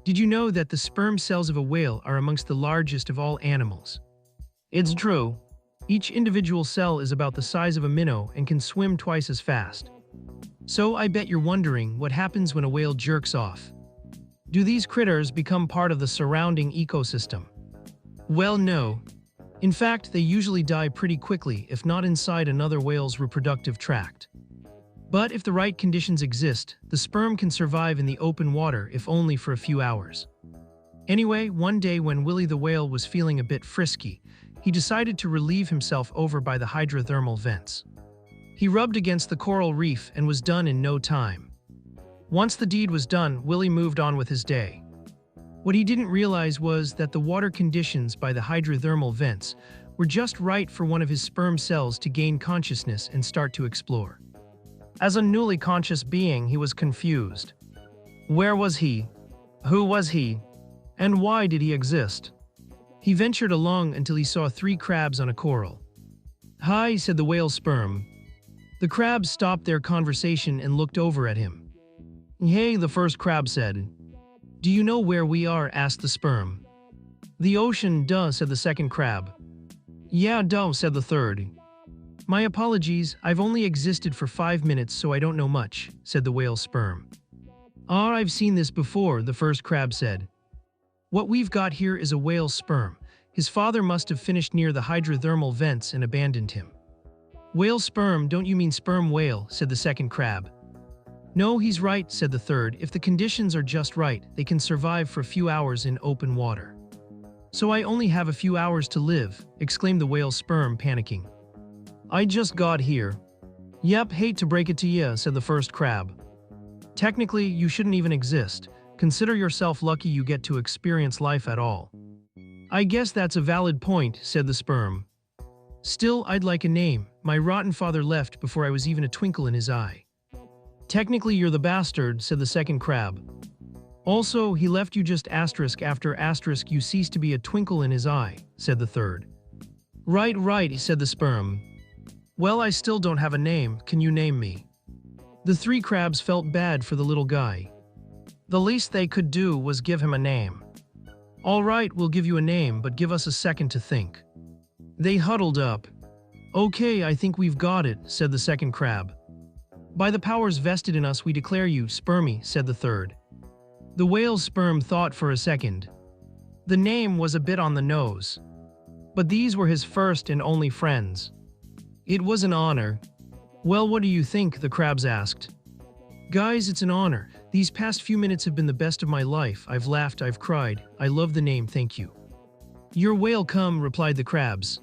Did you know that the sperm cells of a whale are amongst the largest of all animals? It's true. Each individual cell is about the size of a minnow and can swim twice as fast. So I bet you're wondering what happens when a whale jerks off. Do these critters become part of the surrounding ecosystem? Well, no. In fact, they usually die pretty quickly if not inside another whale's reproductive tract. But if the right conditions exist, the sperm can survive in the open water if only for a few hours. Anyway, one day when Willie the whale was feeling a bit frisky, he decided to relieve himself over by the hydrothermal vents. He rubbed against the coral reef and was done in no time. Once the deed was done, Willie moved on with his day. What he didn't realize was that the water conditions by the hydrothermal vents were just right for one of his sperm cells to gain consciousness and start to explore. As a newly conscious being, he was confused. Where was he? Who was he? And why did he exist? He ventured along until he saw 3 crabs on a coral. "Hi," said the whale Sperm. The crabs stopped their conversation and looked over at him. "Hey," the first crab said. "Do you know where we are?" asked the Sperm. "The ocean, duh," said the second crab. "Yeah, duh," said the third. "My apologies, I've only existed for 5 minutes, so I don't know much," said the whale Sperm. "Ah, I've seen this before," the first crab said. "What we've got here is a whale Sperm. His father must have finished near the hydrothermal vents and abandoned him." "Whale Sperm, don't you mean sperm whale?" said the second crab. "No, he's right," said the third. "If the conditions are just right, they can survive for a few hours in open water." "So I only have a few hours to live," exclaimed the whale Sperm, panicking. "I just got here." "Yep, hate to break it to ya," said the first crab. "Technically, you shouldn't even exist. Consider yourself lucky you get to experience life at all." "I guess that's a valid point," said the Sperm. "Still, I'd like a name. My rotten father left before I was even a twinkle in his eye." "Technically, you're the bastard," said the second crab. "Also, he left you just asterisk after asterisk, you cease to be a twinkle in his eye," said the third. Right, said the Sperm. "Well, I still don't have a name. Can you name me?" The 3 crabs felt bad for the little guy. The least they could do was give him a name. "All right, we'll give you a name, but give us a second to think." They huddled up. "Okay, I think we've got it," said the second crab. "By the powers vested in us, we declare you Spermy," said the third. The whale Sperm thought for a second. The name was a bit on the nose. But these were his first and only friends. It was an honor. "Well, what do you think?" the crabs asked. "Guys, it's an honor. These past few minutes have been the best of my life. I've laughed, I've cried. I love the name, thank you." "You're welcome," replied the crabs.